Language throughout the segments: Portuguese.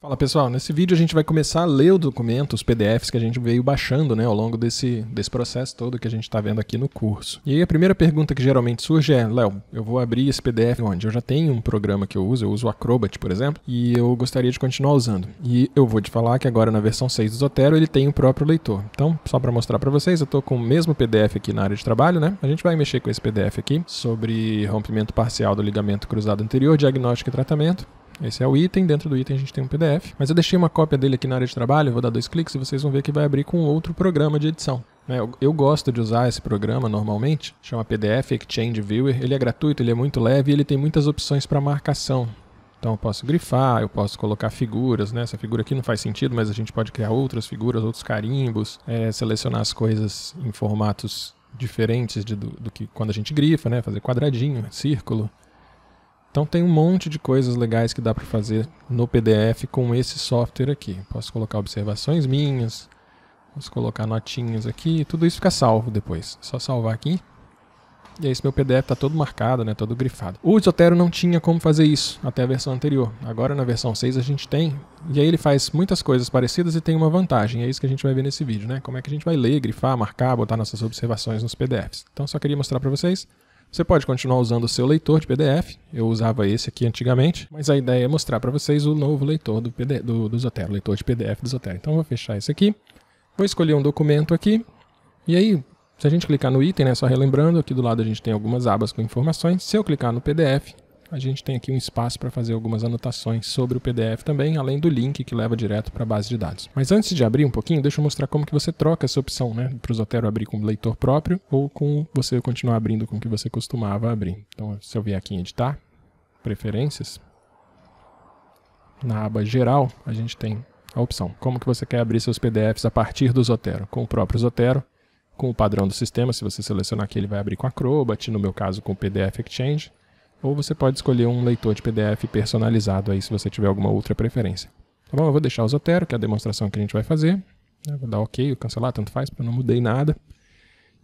Fala pessoal, nesse vídeo a gente vai começar a ler o documento, os PDFs que a gente veio baixando, né, ao longo desse processo todo que a gente está vendo aqui no curso. E aí a primeira pergunta que geralmente surge é, Léo, eu vou abrir esse PDF onde? Eu já tenho um programa que eu uso o Acrobat, por exemplo, e eu gostaria de continuar usando. E eu vou te falar que agora na versão 6 do Zotero ele tem o próprio leitor. Então, só para mostrar para vocês, eu estou com o mesmo PDF aqui na área de trabalho, né? A gente vai mexer com esse PDF aqui sobre rompimento parcial do ligamento cruzado anterior, diagnóstico e tratamento. Esse é o item, dentro do item a gente tem um PDF, mas eu deixei uma cópia dele aqui na área de trabalho, vou dar 2 cliques e vocês vão ver que vai abrir com outro programa de edição. Eu gosto de usar esse programa normalmente, chama PDF Exchange Viewer, ele é gratuito, ele é muito leve e ele tem muitas opções para marcação. Então eu posso grifar, eu posso colocar figuras, né? Essa figura aqui não faz sentido, mas a gente pode criar outras figuras, outros carimbos, selecionar as coisas em formatos diferentes do que quando a gente grifa, né? Fazer quadradinho, círculo. Então tem um monte de coisas legais que dá para fazer no PDF com esse software aqui. Posso colocar observações minhas, posso colocar notinhas aqui, tudo isso fica salvo depois. É só salvar aqui. E aí esse meu PDF está todo marcado, né, todo grifado. O Zotero não tinha como fazer isso até a versão anterior. Agora na versão 6 a gente tem, e aí ele faz muitas coisas parecidas e tem uma vantagem. É isso que a gente vai ver nesse vídeo, né? Como é que a gente vai ler, grifar, marcar, botar nossas observações nos PDFs. Então só queria mostrar para vocês. Você pode continuar usando o seu leitor de PDF, eu usava esse aqui antigamente, mas a ideia é mostrar para vocês o novo leitor do Zotero, leitor de PDF do Zotero. Então eu vou fechar esse aqui, vou escolher um documento aqui, e aí se a gente clicar no item, né, só relembrando, aqui do lado a gente tem algumas abas com informações, se eu clicar no PDF, a gente tem aqui um espaço para fazer algumas anotações sobre o PDF também, além do link que leva direto para a base de dados. Mas antes de abrir um pouquinho, deixa eu mostrar como que você troca essa opção, né? Para o Zotero abrir com o leitor próprio ou com você continuar abrindo com o que você costumava abrir. Então, se eu vier aqui em editar, preferências, na aba geral, a gente tem a opção. Como que você quer abrir seus PDFs a partir do Zotero? Com o próprio Zotero, com o padrão do sistema, se você selecionar aqui, ele vai abrir com Acrobat, no meu caso com o PDF Exchange. Ou você pode escolher um leitor de PDF personalizado aí se você tiver alguma outra preferência. Tá bom? Eu vou deixar o Zotero, que é a demonstração que a gente vai fazer. Eu vou dar OK, cancelar, tanto faz, porque eu não mudei nada.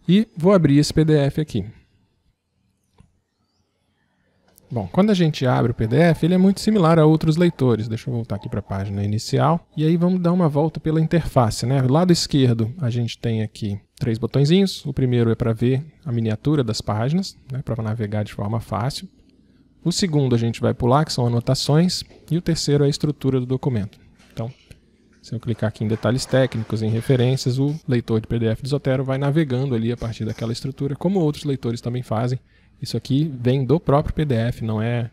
E vou abrir esse PDF aqui. Bom, quando a gente abre o PDF, ele é muito similar a outros leitores. Deixa eu voltar aqui para a página inicial. E aí vamos dar uma volta pela interface, né? Do lado esquerdo, a gente tem aqui 3 botõezinhos. O primeiro é para ver a miniatura das páginas, né? Para navegar de forma fácil. O segundo a gente vai pular, que são anotações, e o terceiro é a estrutura do documento. Então, se eu clicar aqui em detalhes técnicos, em referências, o leitor de PDF do Zotero vai navegando ali a partir daquela estrutura, como outros leitores também fazem. Isso aqui vem do próprio PDF, não é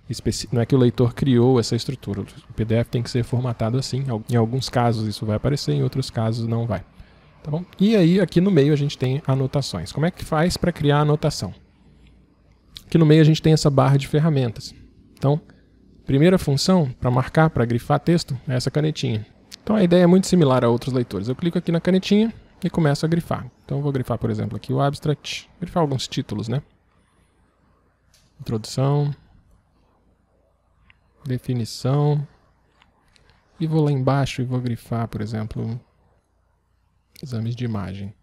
que o leitor criou essa estrutura. O PDF tem que ser formatado assim. Em alguns casos isso vai aparecer, em outros casos não vai. Tá bom? E aí, aqui no meio a gente tem anotações. Como é que faz para criar anotação? Aqui no meio a gente tem essa barra de ferramentas. Então, primeira função para marcar, para grifar texto, é essa canetinha. Então a ideia é muito similar a outros leitores. Eu clico aqui na canetinha e começo a grifar. Então eu vou grifar, por exemplo, aqui o Abstract, grifar alguns títulos, né? Introdução, definição, e vou lá embaixo e vou grifar, por exemplo, exames de imagem.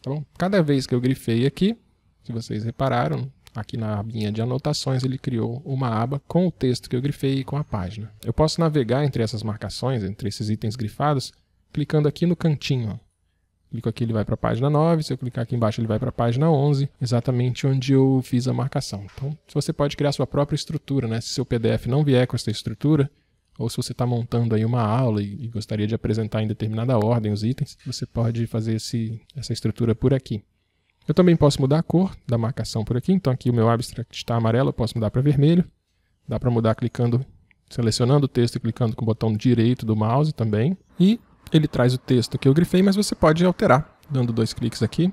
Tá bom? Cada vez que eu grifei aqui, se vocês repararam, aqui na abinha de anotações ele criou uma aba com o texto que eu grifei e com a página. Eu posso navegar entre essas marcações, entre esses itens grifados, clicando aqui no cantinho. Clico aqui, ele vai para a página 9, se eu clicar aqui embaixo ele vai para a página 11, exatamente onde eu fiz a marcação. Então, você pode criar sua própria estrutura, né? Se seu PDF não vier com essa estrutura, ou se você está montando aí uma aula e gostaria de apresentar em determinada ordem os itens, você pode fazer essa estrutura por aqui. Eu também posso mudar a cor da marcação por aqui, então aqui o meu Abstract está amarelo, eu posso mudar para vermelho. Dá para mudar selecionando o texto e clicando com o botão direito do mouse também. E ele traz o texto que eu grifei, mas você pode alterar, dando 2 cliques aqui.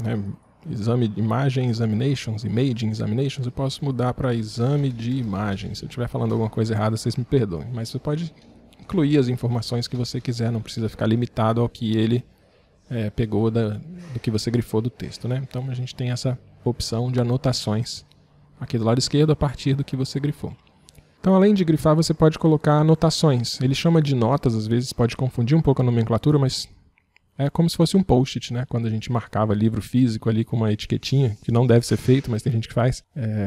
Né? Exame de imagem, examinations, imaging examinations, eu posso mudar para exame de imagem. Se eu estiver falando alguma coisa errada, vocês me perdoem. Mas você pode incluir as informações que você quiser, não precisa ficar limitado ao que ele pegou do que você grifou do texto, né? Então a gente tem essa opção de anotações aqui do lado esquerdo a partir do que você grifou. Então, além de grifar, você pode colocar anotações. Ele chama de notas, às vezes pode confundir um pouco a nomenclatura, mas É como se fosse um post-it, né? Quando a gente marcava livro físico ali com uma etiquetinha, que não deve ser feito, mas tem gente que faz.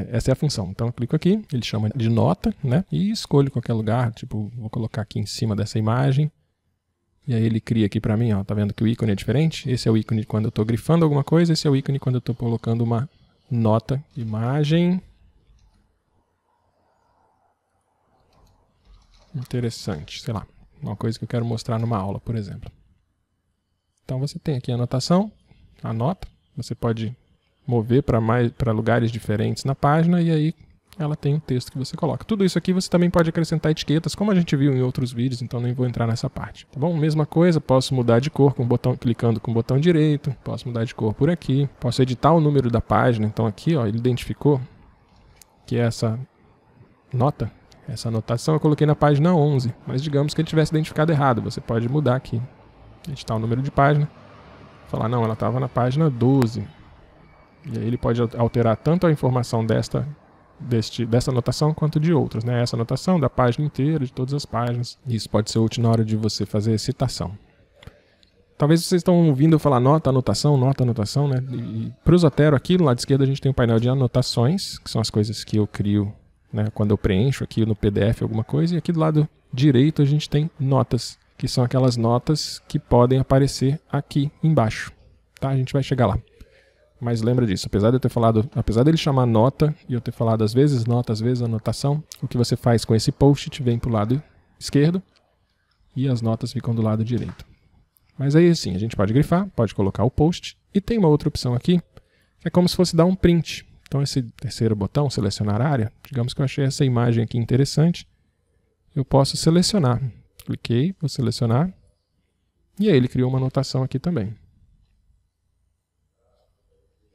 Essa é a função. Então eu clico aqui, ele chama de nota, né? E escolho qualquer lugar, tipo, vou colocar aqui em cima dessa imagem. E aí ele cria aqui pra mim, ó, tá vendo que o ícone é diferente? Esse é o ícone quando eu tô grifando alguma coisa, esse é o ícone quando eu tô colocando uma nota, imagem. Interessante, sei lá, uma coisa que eu quero mostrar numa aula, por exemplo. Então você tem aqui a anotação, a nota, você pode mover para lugares diferentes na página e aí ela tem um texto que você coloca. Tudo isso aqui você também pode acrescentar etiquetas, como a gente viu em outros vídeos, então nem vou entrar nessa parte. Tá bom? Mesma coisa, posso mudar de cor com o botão, clicando com o botão direito, posso mudar de cor por aqui, posso editar o número da página, então aqui ó, ele identificou que essa nota, essa anotação eu coloquei na página 11, mas digamos que ele tivesse identificado errado, você pode mudar aqui. Editar o número de página, falar, não, ela estava na página 12. E aí ele pode alterar tanto a informação dessa anotação quanto de outras, né? Essa anotação da página inteira, de todas as páginas. Isso pode ser útil na hora de você fazer citação. Talvez vocês estão ouvindo eu falar nota, anotação, né? E para o Zotero aqui, do lado esquerdo, a gente tem um painel de anotações, que são as coisas que eu crio, né, quando eu preencho aqui no PDF alguma coisa. E aqui do lado direito a gente tem notas, que são aquelas notas que podem aparecer aqui embaixo, tá? A gente vai chegar lá. Mas lembra disso, apesar dele chamar nota, e eu ter falado às vezes nota, às vezes anotação, o que você faz com esse post-it vem para o lado esquerdo e as notas ficam do lado direito. Mas aí assim, a gente pode grifar, pode colocar o post, e tem uma outra opção aqui, que é como se fosse dar um print. Então esse terceiro botão, selecionar área, digamos que eu achei essa imagem aqui interessante, eu posso selecionar. Cliquei, vou selecionar, e aí ele criou uma anotação aqui também.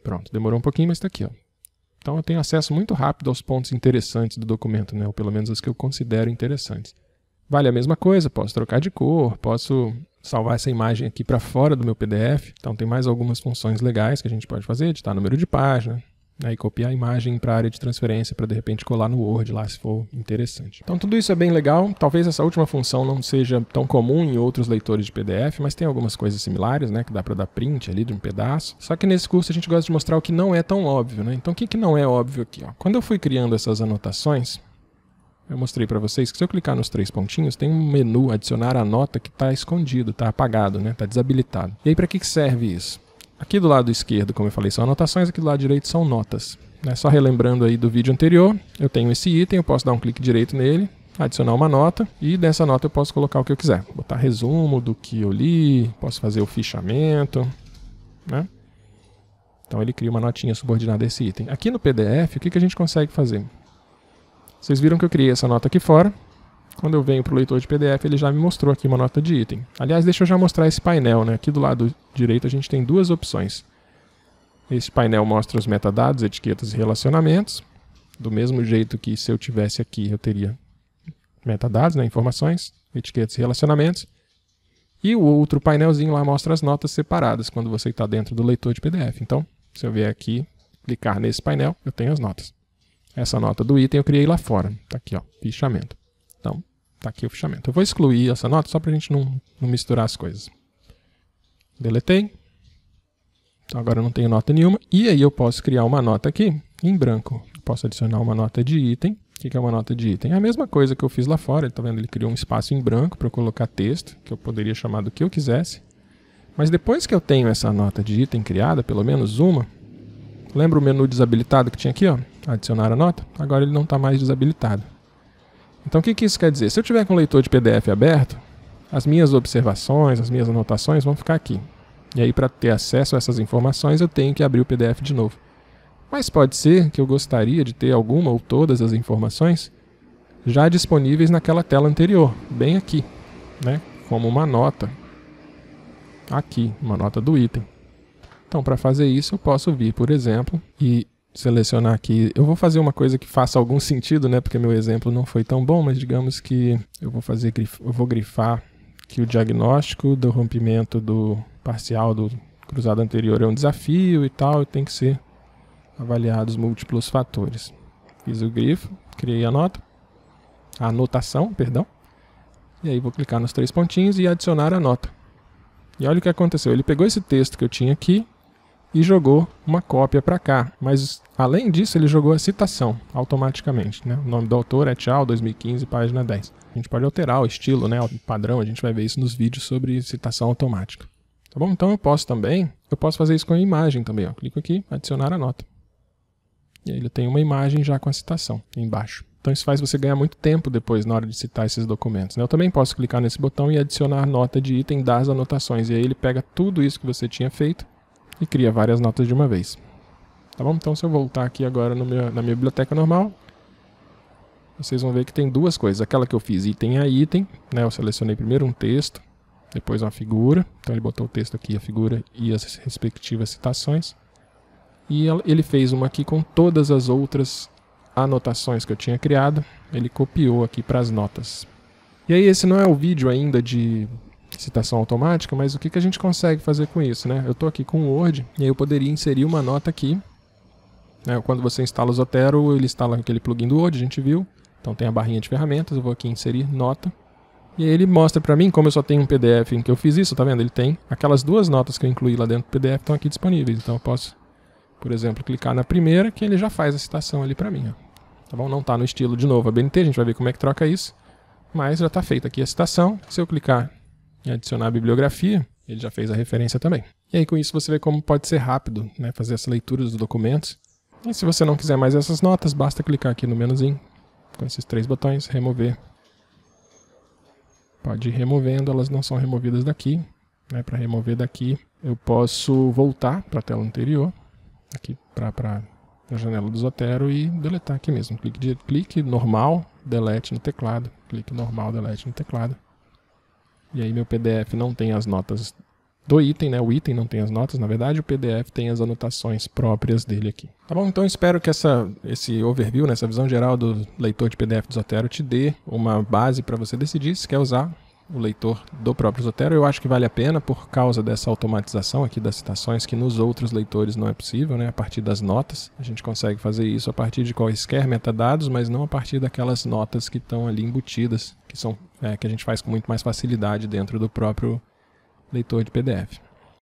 Pronto, demorou um pouquinho, mas está aqui, ó. Então eu tenho acesso muito rápido aos pontos interessantes do documento, né? Ou pelo menos os que eu considero interessantes. Vale a mesma coisa, posso trocar de cor, posso salvar essa imagem aqui para fora do meu PDF. Então tem mais algumas funções legais que a gente pode fazer, editar número de página, né, e copiar a imagem para a área de transferência para de repente colar no Word lá se for interessante. Então tudo isso é bem legal, talvez essa última função não seja tão comum em outros leitores de PDF, mas tem algumas coisas similares, né, que dá para dar print ali de um pedaço. Só que nesse curso a gente gosta de mostrar o que não é tão óbvio, né? Então o que não é óbvio aqui? Ó? Quando eu fui criando essas anotações, eu mostrei para vocês que se eu clicar nos 3 pontinhos, tem um menu adicionar a nota que está escondido, está apagado, né? Está desabilitado. E aí para que serve isso? Aqui do lado esquerdo, como eu falei, são anotações, aqui do lado direito são notas. Só relembrando aí do vídeo anterior, eu tenho esse item, eu posso dar um clique direito nele, adicionar uma nota, e dessa nota eu posso colocar o que eu quiser. Botar resumo do que eu li, posso fazer o fichamento, né? Então ele cria uma notinha subordinada a esse item. Aqui no PDF, o que a gente consegue fazer? Vocês viram que eu criei essa nota aqui fora. Quando eu venho para o leitor de PDF, ele já me mostrou aqui uma nota de item. Aliás, deixa eu já mostrar esse painel, né? Aqui do lado direito a gente tem duas opções. Esse painel mostra os metadados, etiquetas e relacionamentos. Do mesmo jeito que se eu tivesse aqui, eu teria metadados, né? Informações, etiquetas e relacionamentos. E o outro painelzinho lá mostra as notas separadas, quando você está dentro do leitor de PDF. Então, se eu vier aqui, clicar nesse painel, eu tenho as notas. Essa nota do item eu criei lá fora. Está aqui, ó, fichamento. Então, está aqui o fichamento. Eu vou excluir essa nota só para a gente não misturar as coisas. Deletei. Então agora eu não tenho nota nenhuma. E aí eu posso criar uma nota aqui em branco. Eu posso adicionar uma nota de item. O que é uma nota de item? É a mesma coisa que eu fiz lá fora. Está vendo? Ele criou um espaço em branco para eu colocar texto, que eu poderia chamar do que eu quisesse. Mas depois que eu tenho essa nota de item criada, pelo menos uma, lembra o menu desabilitado que tinha aqui, ó? Adicionar a nota? Agora ele não está mais desabilitado. Então o que isso quer dizer? Se eu tiver com o leitor de PDF aberto, as minhas observações, as minhas anotações vão ficar aqui. E aí para ter acesso a essas informações eu tenho que abrir o PDF de novo. Mas pode ser que eu gostaria de ter alguma ou todas as informações já disponíveis naquela tela anterior, bem aqui, né? Como uma nota. Aqui, uma nota do item. Então para fazer isso eu posso vir, por exemplo, e selecionar aqui. Eu vou fazer uma coisa que faça algum sentido, né? Porque meu exemplo não foi tão bom, mas digamos que eu vou grifar que o diagnóstico do rompimento do parcial do cruzado anterior é um desafio e tal, e tem que ser avaliados múltiplos fatores. Fiz o grifo, criei a anotação, perdão. E aí vou clicar nos 3 pontinhos e adicionar a nota. E olha o que aconteceu, ele pegou esse texto que eu tinha aqui e jogou uma cópia para cá. Mas, além disso, ele jogou a citação automaticamente, né? O nome do autor é Tchau, 2015, página 10. A gente pode alterar o estilo, né? O padrão, a gente vai ver isso nos vídeos sobre citação automática. Tá bom? Então eu posso fazer isso com a imagem também, ó. Clico aqui, adicionar a nota. E aí ele tem uma imagem já com a citação embaixo. Então isso faz você ganhar muito tempo depois na hora de citar esses documentos, né? Eu também posso clicar nesse botão e adicionar nota de item das anotações. E aí ele pega tudo isso que você tinha feito e cria várias notas de uma vez. Tá bom? Então se eu voltar aqui agora na minha biblioteca normal, vocês vão ver que tem duas coisas. Aquela que eu fiz item a item, né? Eu selecionei primeiro um texto, depois uma figura. Então ele botou o texto aqui, a figura e as respectivas citações. E ele fez uma aqui com todas as outras anotações que eu tinha criado. Ele copiou aqui para as notas. E aí esse não é o vídeo ainda de citação automática, mas o que a gente consegue fazer com isso, né? Eu estou aqui com o Word e aí eu poderia inserir uma nota aqui. Né? Quando você instala o Zotero, ele instala aquele plugin do Word, a gente viu. Então tem a barrinha de ferramentas, eu vou aqui inserir nota. E aí ele mostra para mim, como eu só tenho um PDF em que eu fiz isso, tá vendo? Ele tem aquelas duas notas que eu incluí lá dentro do PDF, estão aqui disponíveis. Então eu posso, por exemplo, clicar na primeira, que ele já faz a citação ali para mim. Ó. Tá bom? Não está no estilo de novo a BNT, a gente vai ver como é que troca isso. Mas já está feita aqui a citação. Se eu clicar em adicionar a bibliografia, ele já fez a referência também. E aí com isso você vê como pode ser rápido, né? Fazer essa leitura dos documentos. E se você não quiser mais essas notas, basta clicar aqui no menuzinho, com esses três botões, remover. Pode ir removendo, elas não são removidas daqui. Né? Para remover daqui, eu posso voltar para a tela anterior, aqui para a janela do Zotero e deletar aqui mesmo. Clique normal, delete no teclado. Clique normal, delete no teclado. E aí meu PDF não tem as notas do item, né? O item não tem as notas, na verdade o PDF tem as anotações próprias dele aqui. Tá bom? Então espero que esse overview, né, essa visão geral do leitor de PDF do Zotero te dê uma base para você decidir se quer usar o leitor do próprio Zotero. Eu acho que vale a pena por causa dessa automatização aqui das citações, que nos outros leitores não é possível, né? A partir das notas. A gente consegue fazer isso a partir de quaisquer metadados, mas não a partir daquelas notas que estão ali embutidas, que a gente faz com muito mais facilidade dentro do próprio leitor de PDF.